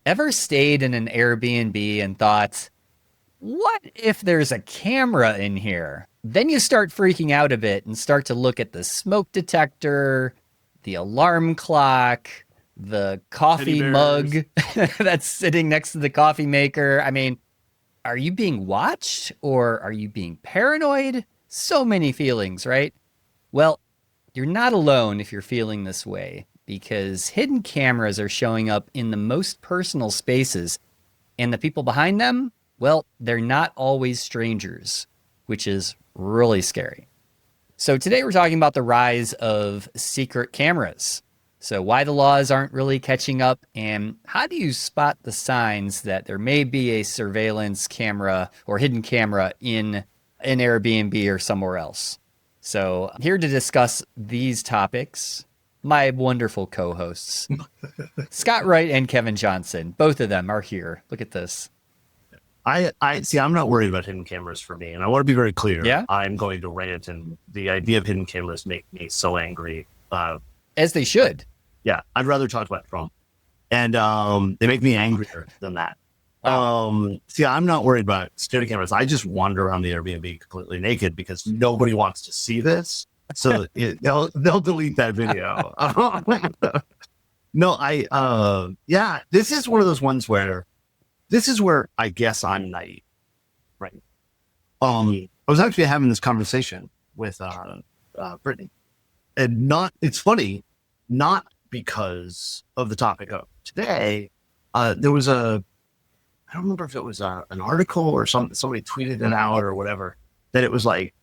Ever stayed in an Airbnb and thought, what if there's a camera in here? Then you start freaking out a bit and start to look at the smoke detector, the alarm clock, the Teddy coffee bears. mug that's sitting next to the coffee maker. I mean, are you being watched or are you being paranoid? So many feelings, right? Well, you're not alone if you're feeling this way because hidden cameras are showing up in the most personal spaces, and the people behind them, well, they're not always strangers, which is really scary. So today we're talking about the rise of secret cameras. So why the laws aren't really catching up, and how do you spot the signs that there may be a surveillance camera or hidden camera in an Airbnb or somewhere else? So here to discuss these topics, my wonderful co-hosts, Scott Wright and Kevin Johnson. Both of them are here. Look at this. I see. I'm not worried about hidden cameras for me, and I want to be very clear. Yeah? I'm going to rant, and the idea of hidden cameras make me so angry. As they should. Yeah, I'd rather talk about Trump, and they make me angrier than that. Wow. See, I'm not worried about security cameras. I just wander around the Airbnb completely naked because nobody wants to see this, so they'll delete that video. No, yeah, this is one of those ones where this is where I guess I'm naive, right? I was actually having this conversation with Brittany, and it's funny, not because of the topic of today. There was I don't remember if it was an article or somebody tweeted it out or whatever, that it was like,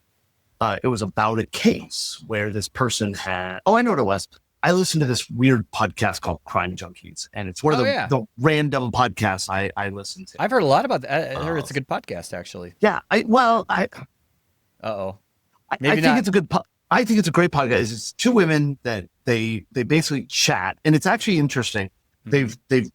it was about a case where this person had, oh, I know what it was. I listened to this weird podcast called Crime Junkies, and it's one of the random podcasts I listen to. I've heard a lot about that. I heard it's a good podcast, actually. Yeah. Uh-oh. I Maybe think not. it's a good, I think it's a great podcast. It's two women that they basically chat, and it's actually interesting. Mhm. They've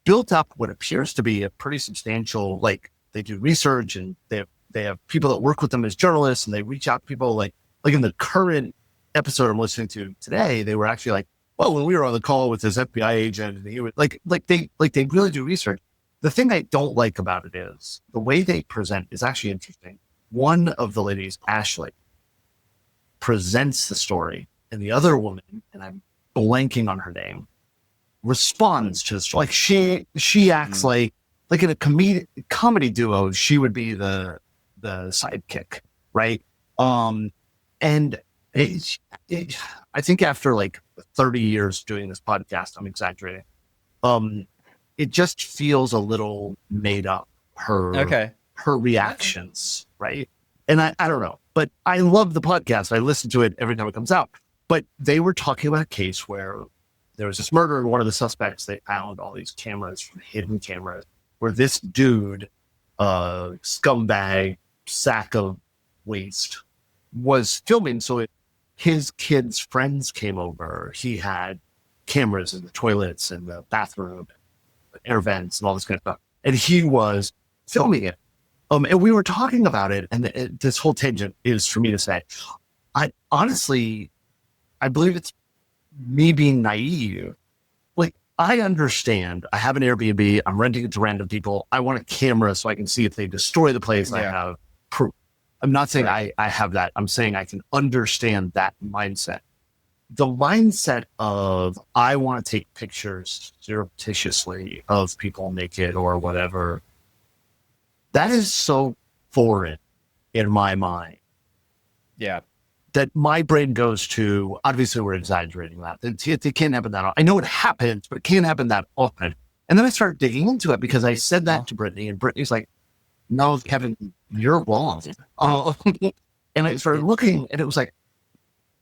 built up what appears to be a pretty substantial, like they do research, and they have people that work with them as journalists, and they reach out to people like in the current episode I'm listening to today, they were actually like, well, when we were on the call with this FBI agent, and he was like they really do research. The thing I don't like about it is the way they present is actually interesting. One of the ladies, Ashley, presents the story, and the other woman, and I'm blanking on her name, responds to the story. Like she acts like in a comedy duo, she would be the sidekick, right? And I think after like 30 years doing this podcast, I'm exaggerating. It just feels a little made up, Okay. her reactions, right? And I don't know, but I love the podcast. I listen to it every time it comes out. But they were talking about a case where there was this murder, and one of the suspects, they found all these cameras, hidden cameras, where this dude, scumbag, sack of waste, was filming. So his kids' friends came over. He had cameras in the toilets and the bathroom, air vents, and all this kind of stuff. And he was filming it. And we were talking about it. And this whole tangent is for me to say, I believe it's me being naive. Like, I understand. I have an Airbnb. I'm renting it to random people. I want a camera so I can see if they destroy the place. Yeah. I have proof. I'm not saying I have that. I'm saying I can understand that mindset. The mindset of I want to take pictures surreptitiously of people naked or whatever, that is so foreign in my mind. Yeah. That my brain goes to, obviously we're exaggerating that. It can't happen that often. I know it happens, but it can't happen that often. And then I started digging into it because I said that to Brittany, and Brittany's like, no, Kevin, you're wrong. And I started looking, and it was like,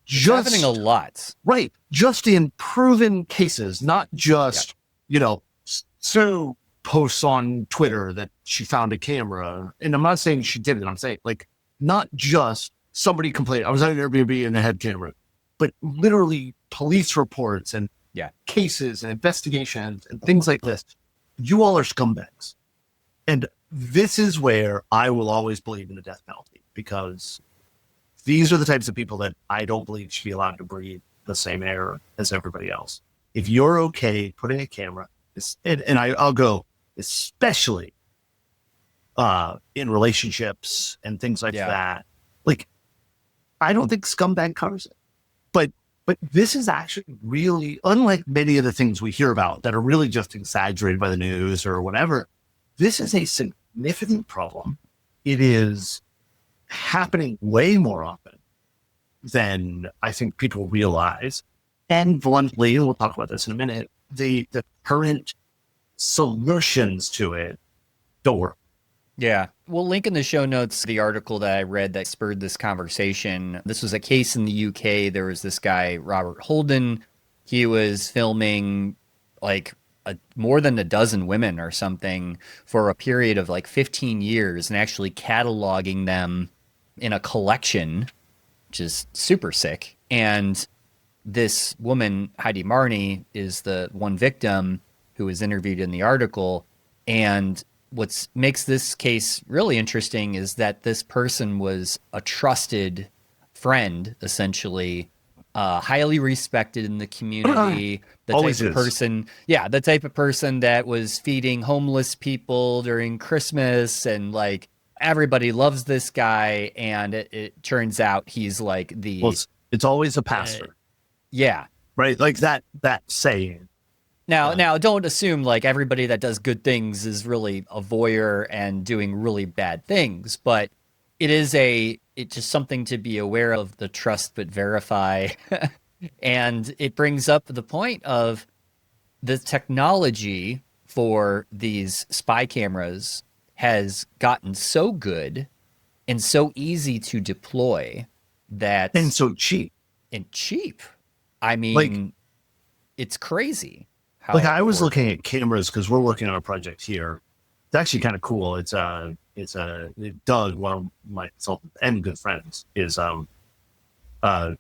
It's happening a lot. Right. Just in proven cases, not just, Sue posts on Twitter that she found a camera. And I'm not saying she did it. I'm saying, like, not just somebody complained, I was at an Airbnb and they had camera, but literally police reports and cases and investigations and things like this. You all are scumbags. And this is where I will always believe in the death penalty, because these are the types of people that I don't believe should be allowed to breathe the same air as everybody else. If you're okay putting a camera I'll go, especially in relationships and things like Yeah. that. Like, I don't think scumbag covers it. But this is actually really, unlike many of the things we hear about that are really just exaggerated by the news or whatever, this is a significant problem. It is happening way more often than I think people realize. And bluntly, and we'll talk about this in a minute, the current solutions to it don't work. Yeah. We'll link in the show notes the article that I read that spurred this conversation. This was a case in the UK. There was this guy, Robert Holden. He was filming like more than a dozen women or something for a period of like 15 years and actually cataloging them in a collection, which is super sick. And this woman, Heidi Marney, is the one victim who was interviewed in the article. And what makes this case really interesting is that this person was a trusted friend, essentially, highly respected in the community. The Always type of is. person, yeah, the type of person that was feeding homeless people during Christmas, and like everybody loves this guy. And it turns out he's like Well, the, it's always a uh, pastor, yeah. right? Like that saying. Now, don't assume like everybody that does good things is really a voyeur and doing really bad things, but it's just something to be aware of, the trust but verify. And it brings up the point of the technology for these spy cameras has gotten so good and so easy to deploy that And so cheap. and cheap. I Like, mean, it's crazy like how I was affordable. looking at cameras because we're working on a project here. It's actually kind of cool. Doug, one of my consultants and good friends, is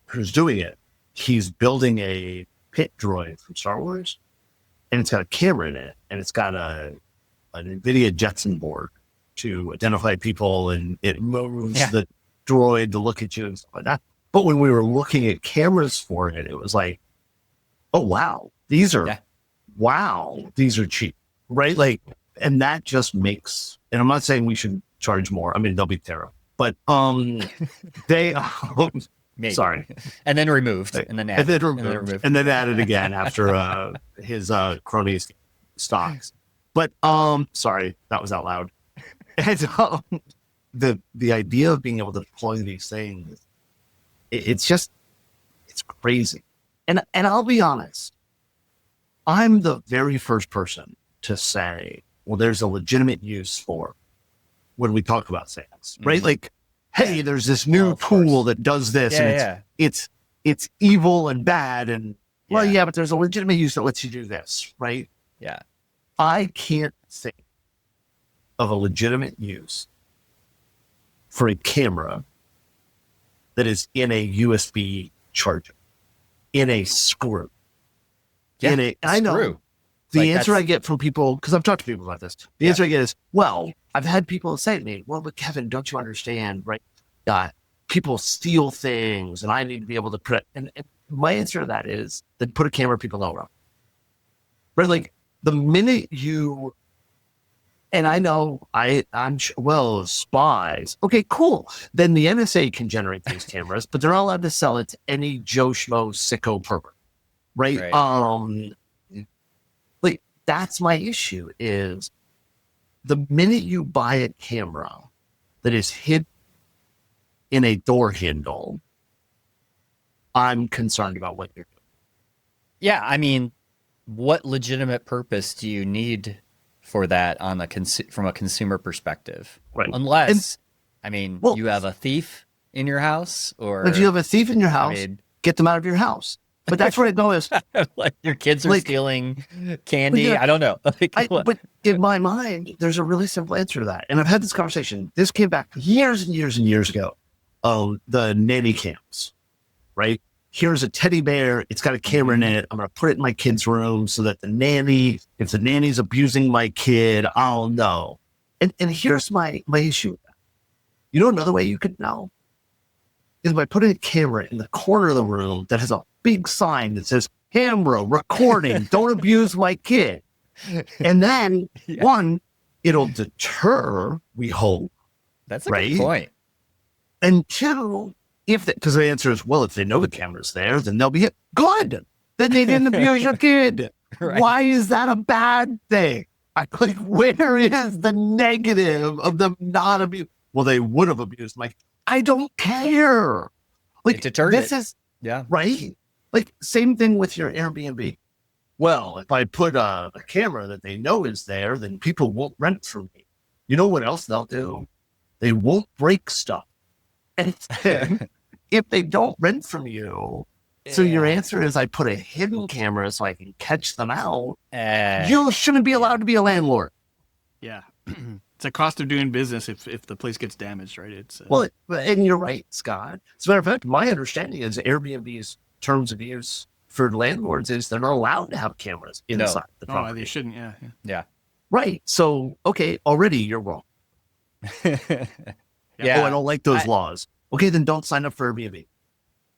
who's doing it. He's building a pit droid from Star Wars, and it's got a camera in it, and it's got an NVIDIA Jetson board to identify people, and it moves Yeah. the droid to look at you and stuff like that. But when we were looking at cameras for it, it was like, oh wow, Yeah. these are cheap, right? Like, and that just makes, and I'm not saying we should charge more. I mean, they'll be terrible, but they, Maybe. sorry, And then removed. And then added. and then added again after his cronies stocks. But sorry, that was out loud. And the idea of being able to deploy these things, it's crazy. And I'll be honest, I'm the very first person to say, well, there's a legitimate use for when we talk about things, right? Mhm. Like, hey, there's this new Of course. tool that does this, and Yeah. it's evil and bad, and well, Yeah. yeah, but there's a legitimate use that lets you do this, right? Yeah. I can't think of a legitimate use for a camera that is in a USB charger, in a screw, Yeah. in a. I know Screw. the Like, answer I that's- get from people, because I've talked to people about this. The Yeah. answer I get is, well, I've had people say to me, well, but Kevin, don't you understand, right? People steal things, and I need to be able to put it. And my answer to that is, then put a camera people know around. Right? Like, the minute you, and I know I'm sure, well, spies. Okay, cool. Then the NSA can generate these cameras, but they're not allowed to sell it to any Joe Schmo sicko pervert. Right? Right. Like, that's my issue is the minute you buy a camera that is hid in a door handle, I'm concerned about what you're doing. Yeah. I mean, what legitimate purpose do you need for that on the from a consumer perspective? Right. Unless, I mean, well, you have a thief in your house, or if you have a thief in your house, I mean, get them out of your house. But that's what I know is, like your kids are like, stealing candy. yeah, I don't know. Like, but in my mind, there's a really simple answer to that. And I've had this conversation. This came back years and years and years ago. The nanny cams, right? Here's a teddy bear. It's got a camera in it. I'm going to put it in my kid's room so that if the nanny's abusing my kid, I'll know. And here's my issue with that. You know, another way you could know is by putting a camera in the corner of the room that has a big sign that says camera recording, don't abuse my kid. And then Yeah. one, it'll deter, we hope, That's a right? good point. And two, because the answer is, well, if they know the camera's there, then they'll be hit. Good. Then they didn't abuse your kid. Right. Why is that a bad thing? Like, where is the negative of them not abuse? Well, they would have abused. Like, I don't care. Like, It deterred this it. is Yeah. right. Like, same thing with your Airbnb. Well, if I put a camera that they know is there, then people won't rent from me. You know what else they'll do? They won't break stuff. And then, if they don't rent from you, so your answer is I put a hidden camera so I can catch them out. You shouldn't be allowed to be a landlord. Yeah. It's a cost of doing business if the place gets damaged, right? It's Well, and you're right, Scott. As a matter of fact, my understanding is Airbnb's terms of use for landlords is they're not allowed to have cameras inside the property. they shouldn't. Yeah. Right. So, okay, already you're wrong. Yeah. Oh, I don't like those laws. Okay, then don't sign up for Airbnb.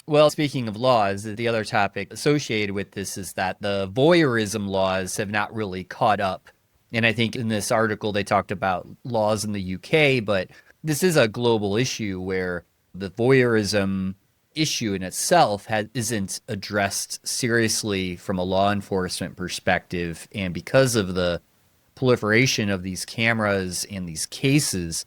Well, speaking of laws, the other topic associated with this is that the voyeurism laws have not really caught up. And I think in this article, they talked about laws in the UK, but this is a global issue where the voyeurism issue in itself isn't addressed seriously from a law enforcement perspective. And because of the proliferation of these cameras and these cases,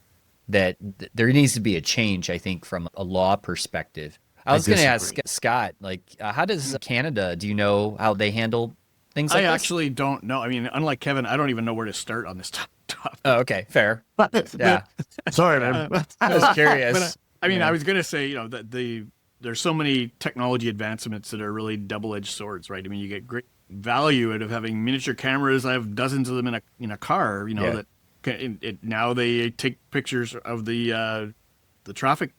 that there needs to be a change, I think, from a law perspective. I was going to ask Scott, like, how does Canada, do you know how they handle things like I this? actually don't know. I mean, unlike Kevin, I don't even know where to start on this topic. Oh, okay, fair. Yeah. Sorry, man. I was curious. But, I mean, I was going to say, that there's so many technology advancements that are really double-edged swords, right? I mean, you get great value out of having miniature cameras. I have dozens of them in a car, that now they take pictures of the traffic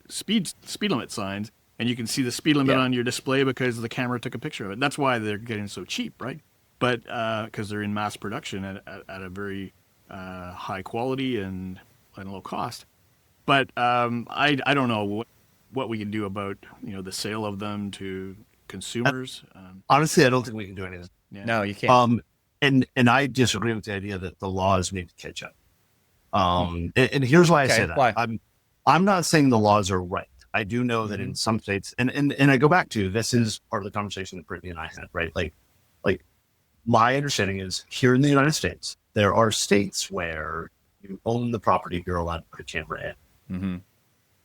speed limit signs, and you can see the speed limit on your display because the camera took a picture of it. That's why they're getting so cheap, right? But because they're in mass production at a very high quality and low cost. But I don't know what we can do about the sale of them to consumers. Honestly, I don't think we can do anything. Yeah. No, you can't. And I disagree with the idea that the laws need to catch up. And here's why I say that. Why? I'm not saying the laws are right. I do know that in some states, and I go back to, this is part of the conversation that Brittany and I had, right? Like my understanding is here in the United States, there are states where you own the property, you're allowed to put a camera in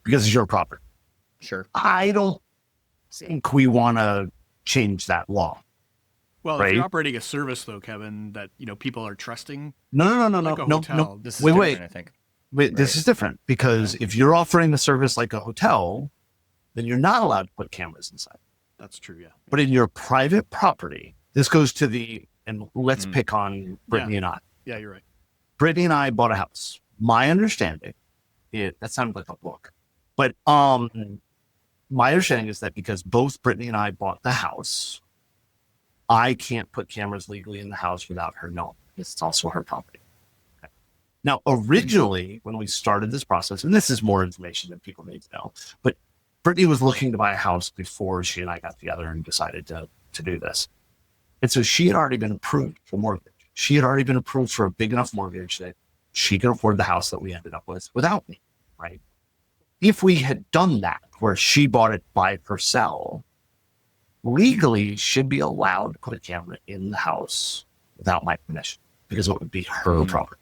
because it's your property. Sure. I don't think we want to change that law. Well, right? If you're operating a service, though, Kevin, that people are trusting. No. Like a hotel. This is different, I think. Wait, this is different because if you're offering a service like a hotel, then you're not allowed to put cameras inside. That's true, yeah. But in your private property, this goes to and let's pick on Brittany and I. Yeah, you're right. Brittany and I bought a house. My understanding, that sounded like a book, but my understanding is that because both Brittany and I bought the house, I can't put cameras legally in the house without her knowing. It's also her property. Okay. Now, originally, when we started this process, and this is more information than people need to know, but Brittany was looking to buy a house before she and I got together and decided to do this. And so she had already been approved for mortgage. She had already been approved for a big enough mortgage that she could afford the house that we ended up with without me, right? If we had done that, where she bought it by herself, legally she'd be allowed to put a camera in the house without my permission because it would be her property.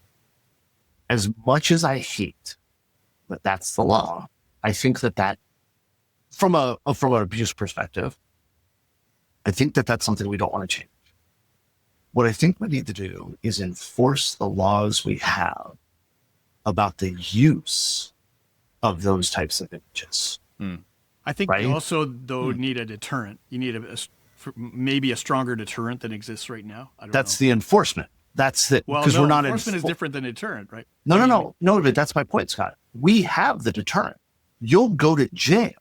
As much as I hate that that's the law, I think that from an abuse perspective, I think that that's something we don't want to change. What I think we need to do is enforce the laws we have about the use of those types of images. I think you also, though, need a deterrent. You need maybe a stronger deterrent than exists right now. I don't know. That's the enforcement. That's the, well, because we're not enforcement is different than deterrent, right? No, but that's my point, Scott. We have the deterrent. You'll go to jail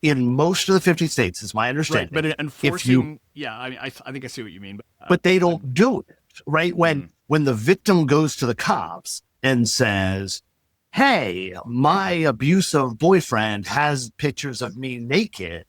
in most of the 50 states, is my understanding. Right, but enforcing, I think I see what you mean. But they don't do it, right? When the victim goes to the cops and says, hey, my abusive boyfriend has pictures of me naked,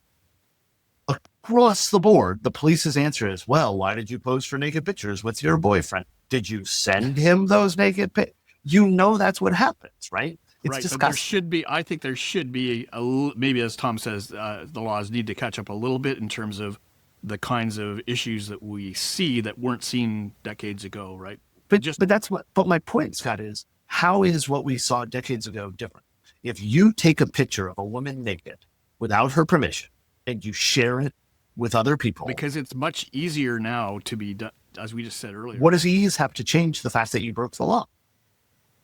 of across the board, the police's answer is, well, why did you pose for naked pictures with your boyfriend? Did you send him those naked pictures? That's what happens, right? It's right, disgusting. but I think there should be, maybe as Tom says, the laws need to catch up a little bit in terms of the kinds of issues that we see that weren't seen decades ago, right? But my point, Scott, is how is what we saw decades ago different? If you take a picture of a woman naked without her permission and you share it with other people. Because it's much easier now to be done, as we just said earlier. What does ease have to change the fact that you broke the law?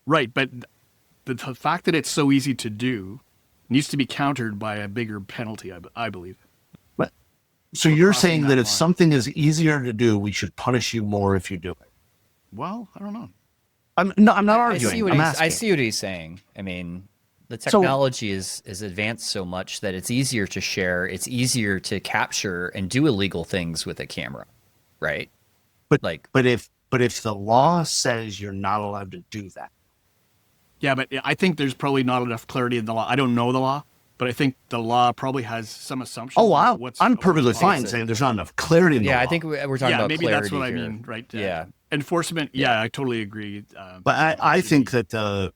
Right, but the fact that it's so easy to do needs to be countered by a bigger penalty, I believe. But, so you're saying that if something is easier to do, we should punish you more if you do it? Well, I don't know. I'm not arguing. I see what he's saying. I mean, the technology is advanced so much that it's easier to share, it's easier to capture and do illegal things with a camera, right? But if the law says you're not allowed to do that. Yeah, but I think there's probably not enough clarity in the law. I don't know the law, but I think the law probably has some assumptions. Oh, wow. I'm perfectly fine saying there's not enough clarity in the law. Yeah, I think we're talking about maybe clarity that's what I here. mean, right? Yeah. Enforcement, I totally agree. But I think that the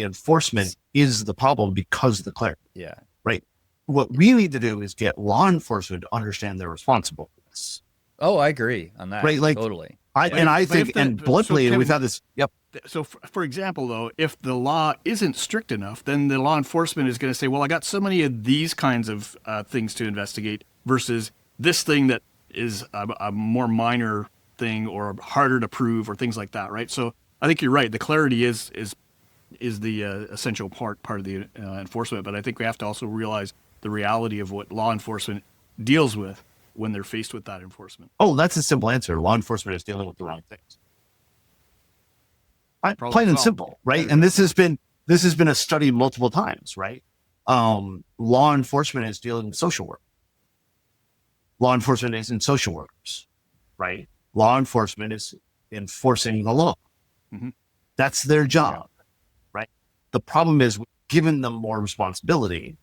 enforcement is the problem because of the clarity. Yeah. Right. What we need to do is get law enforcement to understand they're responsible for this. Oh, I agree on that. Right. Like, totally. Bluntly, we've had this. Yep. So, for example, though, if the law isn't strict enough, then the law enforcement is going to say, well, I got so many of these kinds of things to investigate versus this thing that is a more minor thing or harder to prove or things like that, right? So I think you're right. The clarity is the essential part of the enforcement, but I think we have to also realize the reality of what law enforcement deals with when they're faced with that enforcement. Oh, that's a simple answer. Law enforcement is dealing with the wrong things. Plain and simple, right? And this has been a study multiple times, right? Law enforcement is dealing with social work. Law enforcement isn't social workers, right? Law enforcement is enforcing the law. Mm-hmm. That's their job, right? The problem is we've given them more responsibility.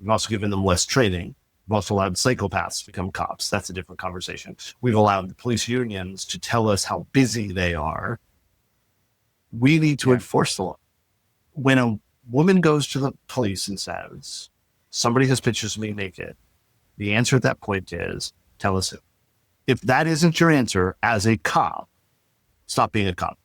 We've also given them less training. We've also allowed psychopaths to become cops. That's a different conversation. We've allowed the police unions to tell us how busy they are. We need to enforce the law. When a woman goes to the police and says, somebody has pictures of me naked, the answer at that point is, tell us who. If that isn't your answer as a cop, stop being a cop.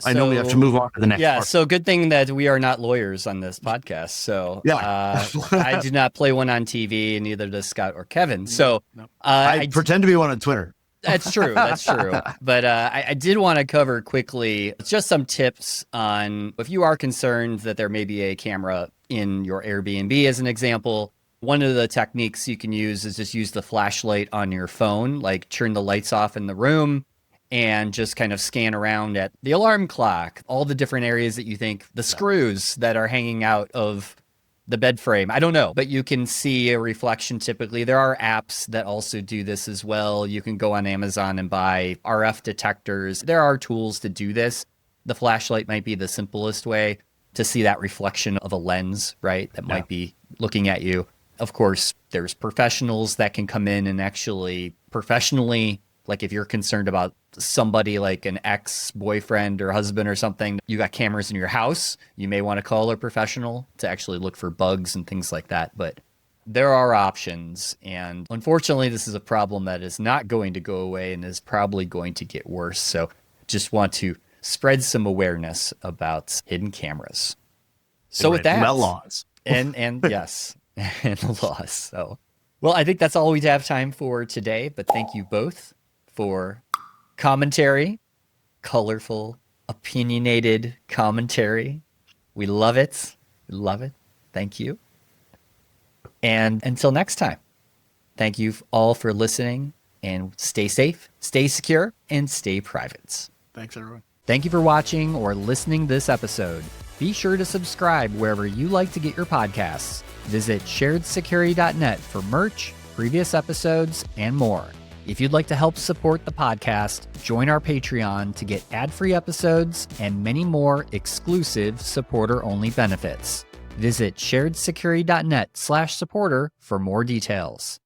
I know we have to move on to the next part. So good thing that we are not lawyers on this podcast. So I do not play one on TV, and neither does Scott or Kevin. So I pretend to be one on Twitter. That's true. But I did want to cover quickly just some tips on if you are concerned that there may be a camera in your Airbnb, as an example. One of the techniques you can use is just use the flashlight on your phone, like turn the lights off in the room and just kind of scan around at the alarm clock, all the different areas that you think, the screws that are hanging out of the bed frame. I don't know, but you can see a reflection typically. There are apps that also do this as well. You can go on Amazon and buy RF detectors. There are tools to do this. The flashlight might be the simplest way to see that reflection of a lens, right? That might be looking at you. Of course, there's professionals that can come in and actually professionally, like if you're concerned about somebody like an ex-boyfriend or husband or something, you got cameras in your house, you may want to call a professional to actually look for bugs and things like that. But there are options. And unfortunately, this is a problem that is not going to go away and is probably going to get worse. So just want to spread some awareness about hidden cameras. So with that, laws. and yes, and the laws. So, well, I think that's all we have time for today. But thank you both for commentary, colorful, opinionated commentary. We love it. We love it. Thank you. And until next time, thank you all for listening, and stay safe, stay secure, and stay private. Thanks, everyone. Thank you for watching or listening this episode. Be sure to subscribe wherever you like to get your podcasts. Visit sharedsecurity.net for merch, previous episodes, and more. If you'd like to help support the podcast, join our Patreon to get ad-free episodes and many more exclusive supporter-only benefits. Visit sharedsecurity.net/supporter for more details.